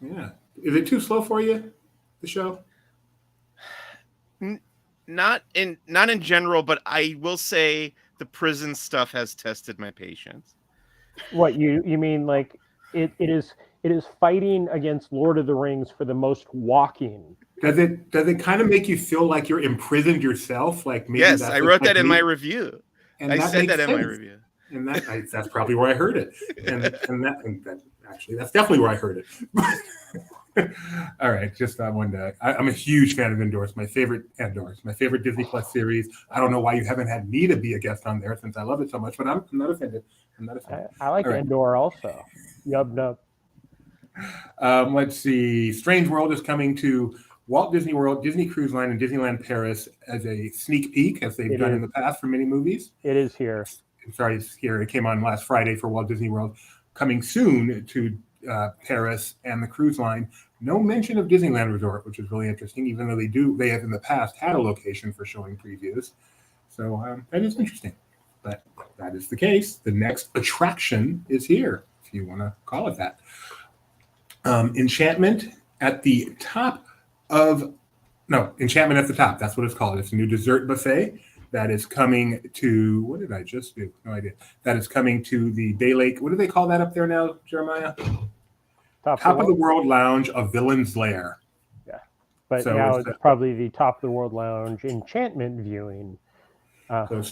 Yeah. Is it too slow for you, the show? Not in general, but I will say the prison stuff has tested my patience. What you mean? Like it is fighting against Lord of the Rings for the most walking. Does it kind of make you feel like you're imprisoned yourself? Like maybe yes, I wrote that in my review. And I said that in my review. And that's probably where I heard it. And that actually, that's definitely where I heard it. All right, just that one day. I'm a huge fan of Andor. It's my favorite Andor. It's my favorite Disney Plus series. I don't know why you haven't had me to be a guest on there since I love it so much, but I'm not offended. I like Andor also. Yub. Let's see. Strange World is coming to Walt Disney World, Disney Cruise Line, and Disneyland Paris as a sneak peek, as they've done in the past for many movies. It is here. I'm sorry, it's here. It came on last Friday for Walt Disney World. Coming soon to Paris and the cruise line. No mention of Disneyland Resort, which is really interesting, even though they have in the past had a location for showing previews. So that is interesting. But that is the case. The next attraction is here, if you want to call it that. Enchantment at the top. Enchantment at the Top. That's what it's called. It's a new dessert buffet that is coming to, what did I just do? No idea. That is coming to the Bay Lake. What do they call that up there now, Jeremiah? Top of the World Lounge of Villain's Lair. Yeah. But so now it's probably the Top of the World Lounge Enchantment viewing. So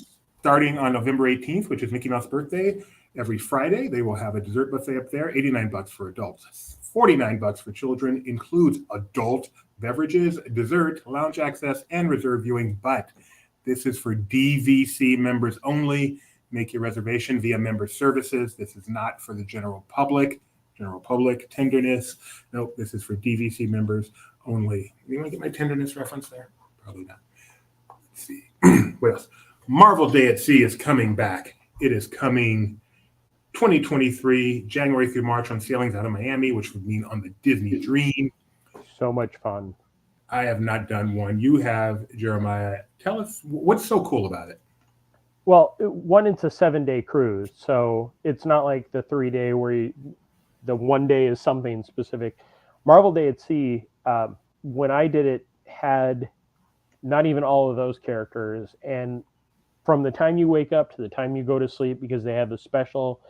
starting on November 18th, which is Mickey Mouse's birthday, every Friday, they will have a dessert buffet up there, $89 for adults. $49 for children, includes adult beverages, dessert, lounge access, and reserve viewing. But this is for DVC members only. Make your reservation via member services. This is not for the general public. General public tenderness. Nope, this is for DVC members only. You want to get my tenderness reference there? Probably not. Let's see. What else? Marvel Day at Sea is coming back. It is coming 2023, January through March on sailings out of Miami, which would mean on the Disney Dream. So much fun. I have not done one. You have, Jeremiah. Tell us, what's so cool about it? Well, it's a 7-day cruise. So it's not like the 3-day where the 1 day is something specific. Marvel Day at Sea, when I did it, had not even all of those characters. And from the time you wake up to the time you go to sleep, because they have the special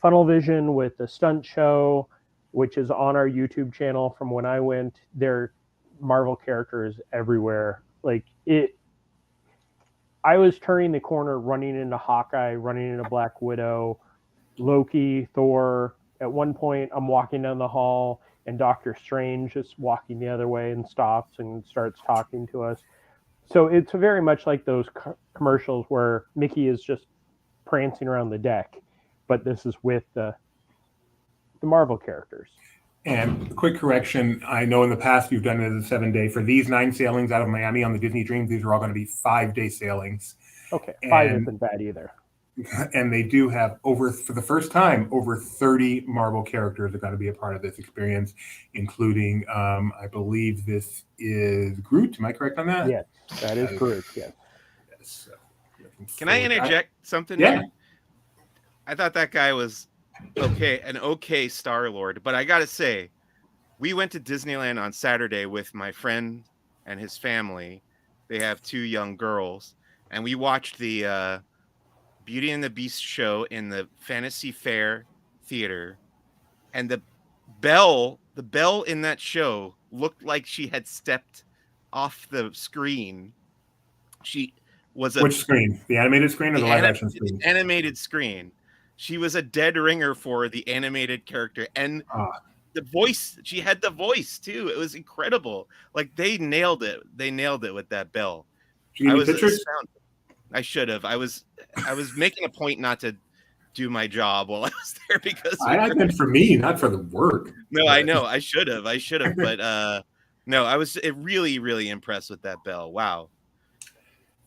funnel vision with the stunt show, which is on our YouTube channel from when I went. There are Marvel characters everywhere. Like it, I was turning the corner, running into Hawkeye, running into Black Widow, Loki, Thor. At one point, I'm walking down the hall, and Doctor Strange is walking the other way and stops and starts talking to us. So it's very much like those commercials where Mickey is just prancing around the deck, but this is with the Marvel characters. And quick correction, I know in the past you've done it as a 7-day. For these 9 sailings out of Miami on the Disney Dream, these are all going to be 5-day sailings. Okay, 5 isn't bad either. And they do have for the first time, over 30 Marvel characters are going to be a part of this experience, including, I believe this is Groot. Am I correct on that? Yes, that is Groot, yes. Yes. Can I interject something? Yeah. Here? I thought that guy was an okay Star-Lord, but I got to say, we went to Disneyland on Saturday with my friend and his family. They have 2 young girls, and we watched the Beauty and the Beast show in the Fantasy Fair Theater, and the bell in that show looked like she had stepped off the screen. She was Which screen? The animated screen or the live action screen? The animated screen. She was a dead ringer for the animated character, and the voice. She had the voice too. It was incredible. Like they nailed it. They nailed it with that bell. I was astounded. I should have. I was making a point not to do my job while I was there because I meant for me, not for the work. No, I know. I should have. But no, I was really, really impressed with that bell. Wow.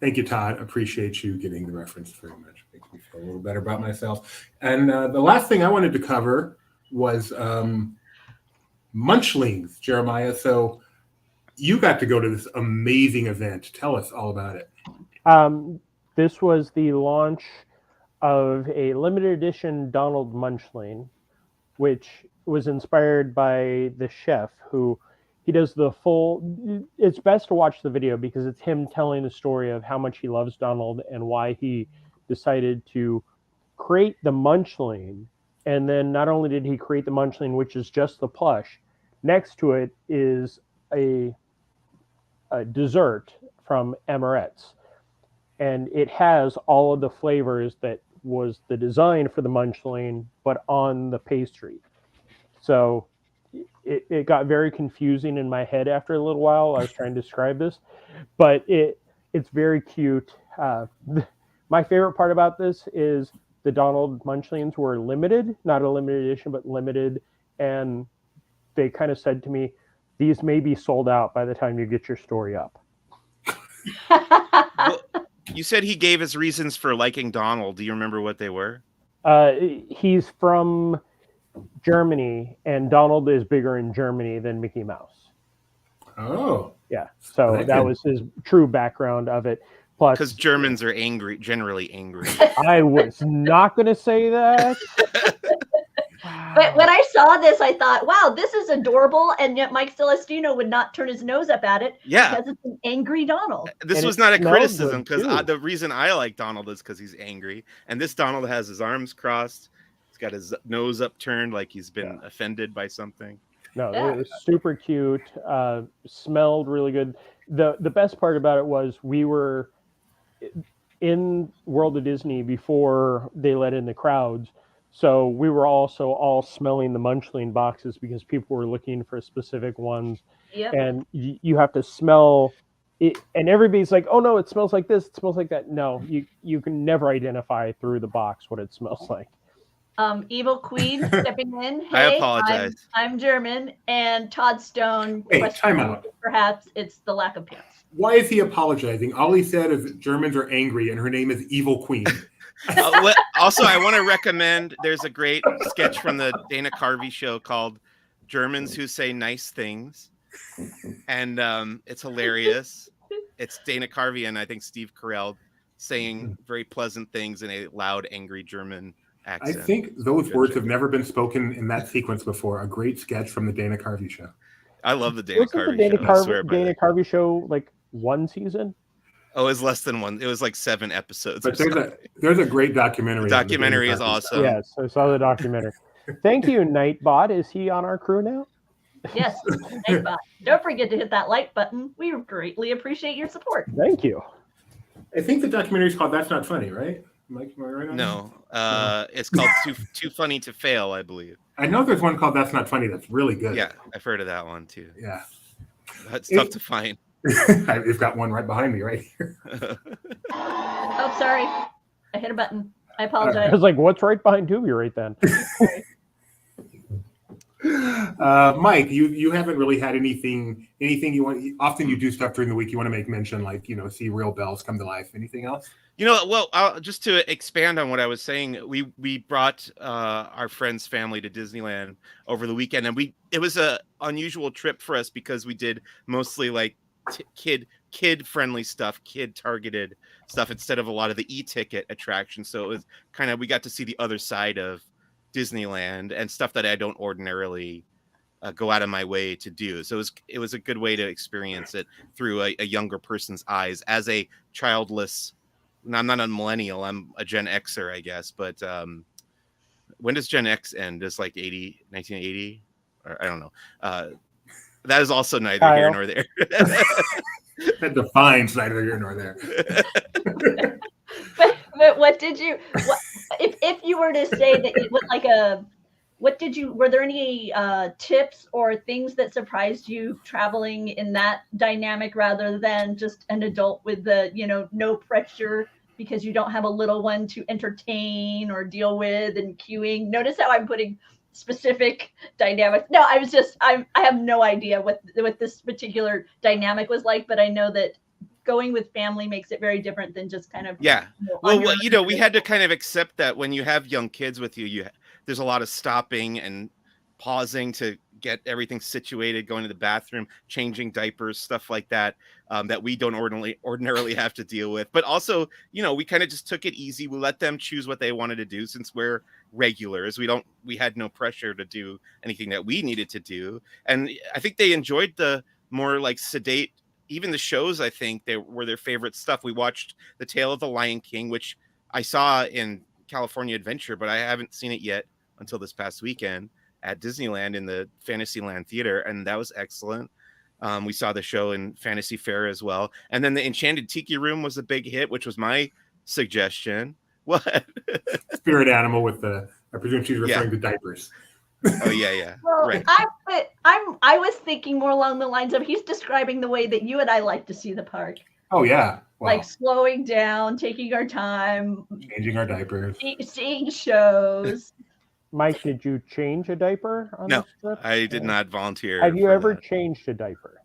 Thank you, Todd. Appreciate you getting the reference very much. Makes me feel a little better about myself. And the last thing I wanted to cover was Munchlings, Jeremiah. So you got to go to this amazing event. Tell us all about it. This was the launch of a limited edition Donald Munchling, which was inspired by the chef who he does the full. It's best to watch the video because it's him telling the story of how much he loves Donald and why he decided to create the Munchling. And then not only did he create the Munchling, which is just the plush, next to it is a dessert from Amaret's. And it has all of the flavors that was the design for the Munchling, but on the pastry. So it got very confusing in my head after a little while. I was trying to describe this, but it's very cute. My favorite part about this is the Donald Munchlings were limited, not a limited edition, but limited. And they kind of said to me, these may be sold out by the time you get your story up. Well, you said he gave his reasons for liking Donald. Do you remember what they were? He's from Germany, and Donald is bigger in Germany than Mickey Mouse. Oh. Yeah. So that was his true background of it. Plus, because Germans are generally angry. I was not going to say that. But when I saw this, I thought, wow, this is adorable. And yet Mike Celestino would not turn his nose up at it because it's an angry Donald. This was not a criticism because the reason I like Donald is because he's angry. And this Donald has his arms crossed. He's got his nose upturned like he's been offended by something. No, it was super cute. Smelled really good. The best part about it was we were in World of Disney before they let in the crowds. So we were also all smelling the Munchling boxes because people were looking for specific ones. Yep. And you have to smell it. And everybody's like, oh, no, it smells like this. It smells like that. No, you can never identify through the box what it smells like. Evil Queen stepping in. Hey, I apologize. I'm German. And Todd Stone. Hey, time out. Perhaps it's the lack of pants. Why is he apologizing? All he said is Germans are angry and her name is Evil Queen. Also, I want to recommend, there's a great sketch from the Dana Carvey show called Germans Who Say Nice Things. And it's hilarious. It's Dana Carvey and I think Steve Carell saying very pleasant things in a loud, angry German accent. I think those words have never been spoken in that sequence before. A great sketch from the Dana Carvey show. I love the Dana Carvey show. Dana Carvey show, like one season? Oh, it was less than one. It was like 7 episodes. But there's a great documentary. The documentary is awesome. Yes, I saw the documentary. Thank you, Nightbot. Is he on our crew now? Yes. Nightbot. Don't forget to hit that like button. We greatly appreciate your support. Thank you. I think the documentary is called That's Not Funny, right? Mike, am I right on No, it's called Too Funny to Fail, I believe. I know there's one called That's Not Funny that's really good. Yeah, I've heard of that one too. Yeah. That's tough to find. I've got one right behind me right here. Oh, sorry. I hit a button. I apologize. I was like, what's right behind Tubi right then? Mike, you haven't really had anything you want. Often you do stuff during the week you want to make mention, like, see real bells come to life. Anything else? Well, just to expand on what I was saying, we brought our friend's family to Disneyland over the weekend, and it was a unusual trip for us because we did mostly like kid friendly stuff, kid targeted stuff instead of a lot of the e-ticket attractions. So it was we got to see the other side of Disneyland and stuff that I don't ordinarily go out of my way to do. So it was a good way to experience it through a younger person's eyes as a childless. I'm not a millennial. I'm a Gen Xer, I guess. But when does Gen X end? Is like 1980? Or I don't know. That is also neither here nor there. But what did you? If you were to say that it was like were there any tips or things that surprised you traveling in that dynamic rather than just an adult with the, no pressure because you don't have a little one to entertain or deal with and queuing? Notice how I'm putting specific dynamics. No, I have no idea what this particular dynamic was like, but I know that going with family makes it very different than just kind of. Yeah. We had to kind of accept that when you have young kids with you, there's a lot of stopping and pausing to get everything situated, going to the bathroom, changing diapers, stuff like that, that we don't ordinarily have to deal with. But also, we kind of just took it easy. We let them choose what they wanted to do since we're regulars. We had no pressure to do anything that we needed to do. And I think they enjoyed the more like sedate, even the shows. I think they were their favorite stuff. We watched The Tale of the Lion King, which I saw in California Adventure, but I haven't seen it yet until this past weekend at Disneyland in the Fantasyland Theater, and that was excellent. We saw the show in Fantasy Fair as well, and then the Enchanted Tiki Room was a big hit, which was my suggestion. What? Spirit animal with I presume she's referring to diapers. Oh yeah. Well, right. I was thinking more along the lines of he's describing the way that you and I like to see the park. Oh yeah. Wow. Like slowing down, taking our time, changing our diapers, seeing shows. Mike, did you change a diaper on this trip? I did not volunteer. Have you ever changed a diaper?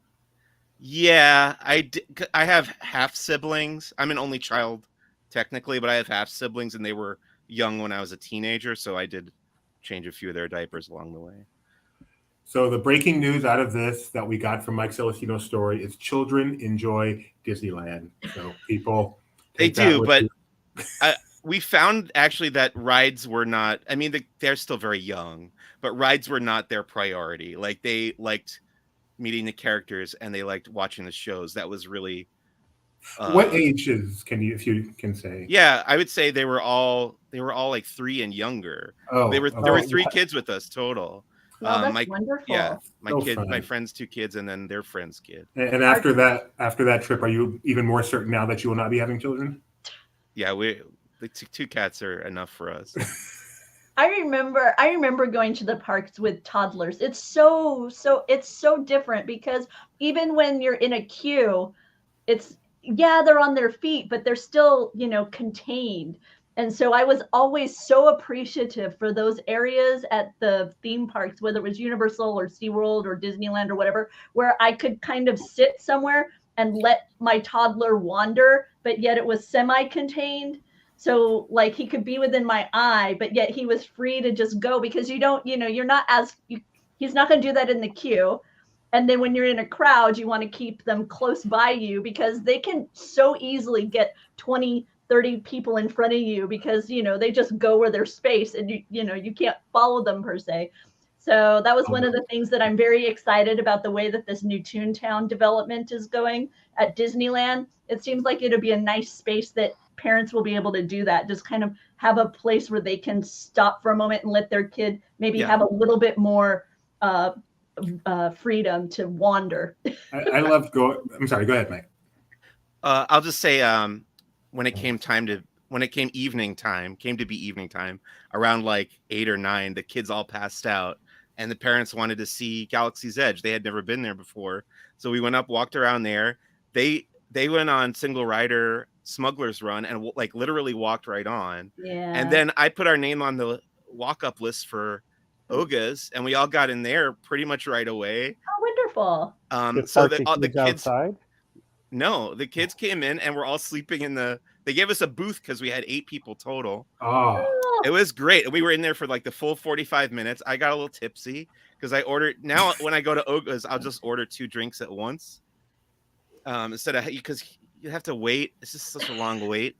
Yeah, I did. I have half siblings. I'm an only child technically, but I have half siblings, and they were young when I was a teenager, so I did change a few of their diapers along the way. So the breaking news out of this that we got from Mike Celestino's story is children enjoy Disneyland. So people, they do, but we found actually that rides were not. I mean, they're still very young, but rides were not their priority. Like they liked meeting the characters and they liked watching the shows. That was really. What ages if you can say? Yeah, I would say they were all like 3 and younger. Oh, there were 3 kids with us total. Well, that's wonderful. Yeah, fun. My friend's 2 kids, and then their friend's kid. And after that trip, are you even more certain now that you will not be having children? Yeah, the 2 cats are enough for us. I remember going to the parks with toddlers. It's so different because even when you're in a queue, they're on their feet, but they're still, contained. And so I was always so appreciative for those areas at the theme parks, whether it was Universal or SeaWorld or Disneyland or whatever, where I could kind of sit somewhere and let my toddler wander, but yet it was semi-contained. So like he could be within my eye, but yet he was free to just go because he's not going to do that in the queue. And then when you're in a crowd, you want to keep them close by you because they can so easily get 20, 30 people in front of you because, they just go where there's space and you can't follow them per se. So that was one of the things that I'm very excited about, the way that this new Toontown development is going at Disneyland. It seems like it'll be a nice space that parents will be able to do that. Just kind of have a place where they can stop for a moment and let their kid maybe have a little bit more freedom to wander. I love I'm sorry, go ahead, Mike. I'll just say when it came evening time, came to be evening time, around like 8 or 9, the kids all passed out and the parents wanted to see Galaxy's Edge. They had never been there before. So we went up, walked around there. They went on single rider Smuggler's Run and like literally walked right on. Yeah. And then I put our name on the walk-up list for Oga's and we all got in there pretty much right away. Oh, wonderful. So the kids outside? No, the kids came in and we're all sleeping they gave us a booth because we had 8 people total. Oh, it was great. We were in there for like the full 45 minutes. I got a little tipsy because I ordered. Now when I go to Oga's, I'll just order 2 drinks at once. Instead of, because you have to wait. It's just such a long wait.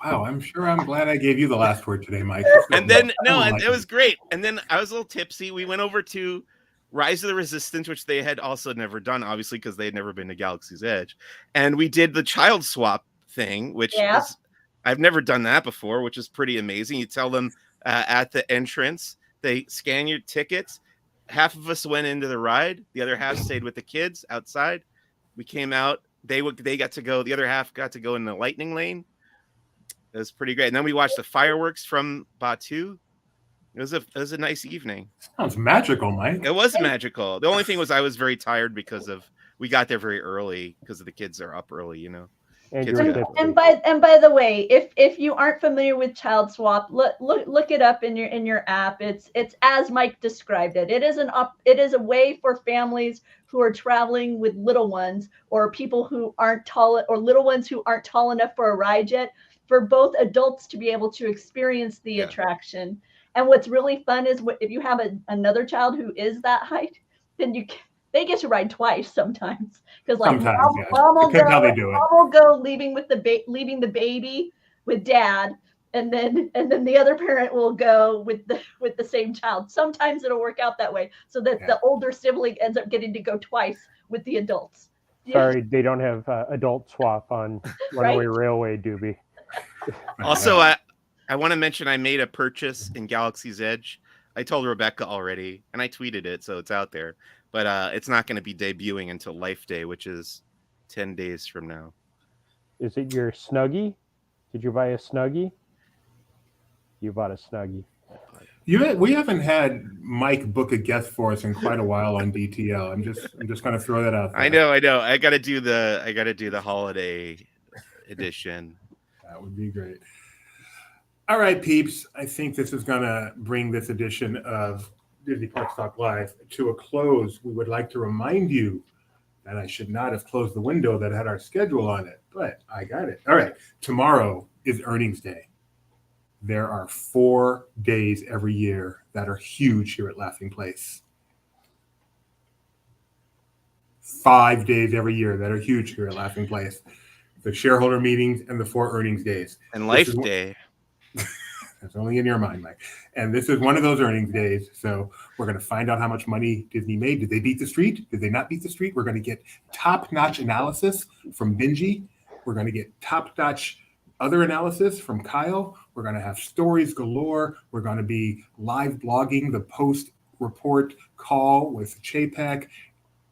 Wow, I'm glad I gave you the last word today, Mike. And then it was great. And then I was a little tipsy. We went over to Rise of the Resistance, which they had also never done, obviously, because they had never been to Galaxy's Edge. And we did the child swap thing, which is, I've never done that before, which is pretty amazing. You tell them at the entrance, they scan your tickets. Half of us went into the ride. The other half stayed with the kids outside. We came out. They got to go. The other half got to go in the lightning lane. It was pretty great. And then we watched the fireworks from Batuu. It was a nice evening. Sounds magical, Mike. It was magical. The only thing was I was very tired because we got there very early because the kids are up early, you know. And by the way, if you aren't familiar with Child Swap, look it up in your app. It's as Mike described it. It is a way for families who are traveling with little ones or people who aren't tall or little ones who aren't tall enough for a ride yet, for both adults to be able to experience the attraction. And what's really fun is if you have another child who is that height, then they get to ride twice sometimes. Because like mom will go leaving the baby with dad, and then the other parent will go with the same child. Sometimes it'll work out that way, so that the older sibling ends up getting to go twice with the adults. Sorry, they don't have adult swap on Runaway Railway, Doobie. Also, I want to mention I made a purchase in Galaxy's Edge. I told Rebecca already, and I tweeted it, so it's out there. But it's not going to be debuting until Life Day, which is 10 days from now. Is it your Snuggie? Did you buy a Snuggie? You bought a Snuggie. We haven't had Mike book a guest for us in quite a while on DTL. I'm just going to throw that out there. I know. I got to do the holiday edition. That would be great. All right, peeps. I think this is going to bring this edition of Disney Parks Talk Live to a close. We would like to remind you that I should not have closed the window that had our schedule on it, but I got it. All right. Tomorrow is earnings day. There are 4 days every year that are huge here at Laughing Place. 5 days every year that are huge here at Laughing Place. The shareholder meetings and the 4 earnings days. And Life Day. That's only in your mind, Mike. And this is one of those earnings days. So we're going to find out how much money Disney made. Did they beat the street? Did they not beat the street? We're going to get top-notch analysis from Benji. We're going to get top-notch other analysis from Kyle. We're going to have stories galore. We're going to be live blogging the post-report call with Chapek.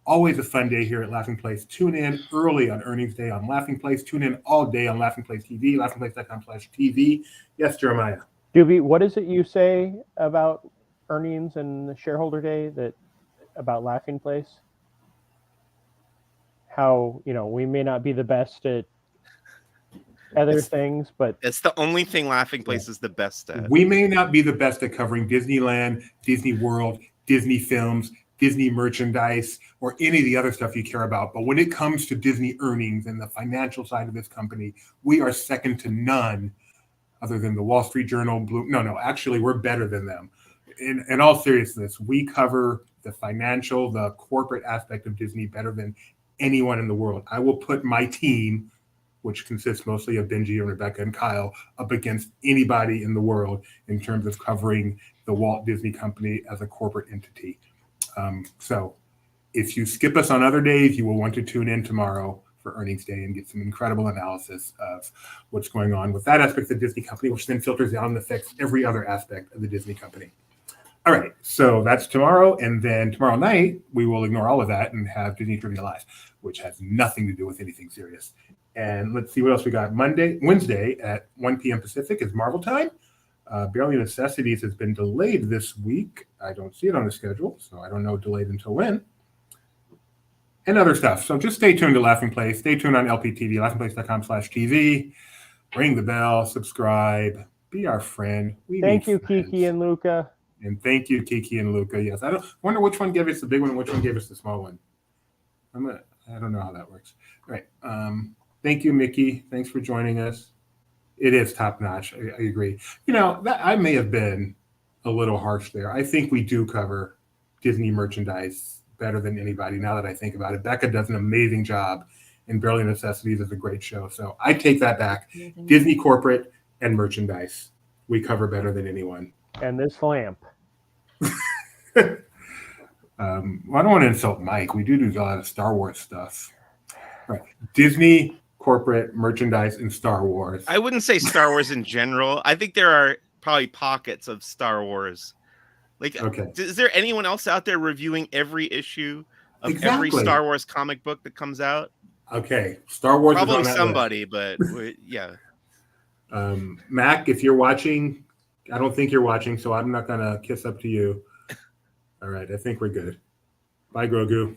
Always a fun day here at Laughing Place. Tune in early on earnings day on Laughing Place. Tune in all day on Laughing Place TV, laughingplace.com/TV. Yes, Jeremiah. Doobie, what is it you say about earnings and the shareholder day about Laughing Place? How, we may not be the best at other things, but it's the only thing Laughing Place is the best at. We may not be the best at covering Disneyland, Disney World, Disney films, Disney merchandise, or any of the other stuff you care about. But when it comes to Disney earnings and the financial side of this company, we are second to none other than the Wall Street Journal. Actually, we're better than them. In all seriousness, we cover the financial, the corporate aspect of Disney better than anyone in the world. I will put my team, which consists mostly of Benji and Rebecca and Kyle, up against anybody in the world in terms of covering the Walt Disney Company as a corporate entity. So if you skip us on other days, you will want to tune in tomorrow for for earnings day and get some incredible analysis of what's going on with that aspect of the Disney company, which then filters down and affects every other aspect of the Disney company. All right, so that's tomorrow, and then tomorrow night we will ignore all of that and have Disney Trivia Live, which has nothing to do with anything serious. And let's see what else we got. Wednesday at 1 p.m. Pacific is Marvel time. Barely Necessities has been delayed this week. I don't see it on the schedule, so I don't know delayed until when. And other stuff. So just stay tuned to Laughing Place. Stay tuned on LPTV, laughingplace.com/TV. Ring the bell, subscribe, be our friend. Thank you, Kiki and Luca. And thank you, Kiki and Luca. Yes, I don't wonder which one gave us the big one and which one gave us the small one. I don't know how that works. All right. Thank you, Mickey. Thanks for joining us. It is top notch. I agree. That I may have been a little harsh there. I think we do cover Disney merchandise better than anybody. Now that I think about it, Becca does an amazing job, and Barely Necessities is a great show. So I take that back. Disney corporate and merchandise, we cover better than anyone. And this lamp. I don't want to insult Mike. We do a lot of Star Wars stuff. Right. Disney corporate merchandise and Star Wars. I wouldn't say Star Wars in general. I think there are probably pockets of Star Wars. Okay. Is there anyone else out there reviewing every issue of every Star Wars comic book that comes out? Okay. Star Wars probably is on that somebody, list. But yeah. Mac, if you're watching, I don't think you're watching, so I'm not going to kiss up to you. All right. I think we're good. Bye, Grogu.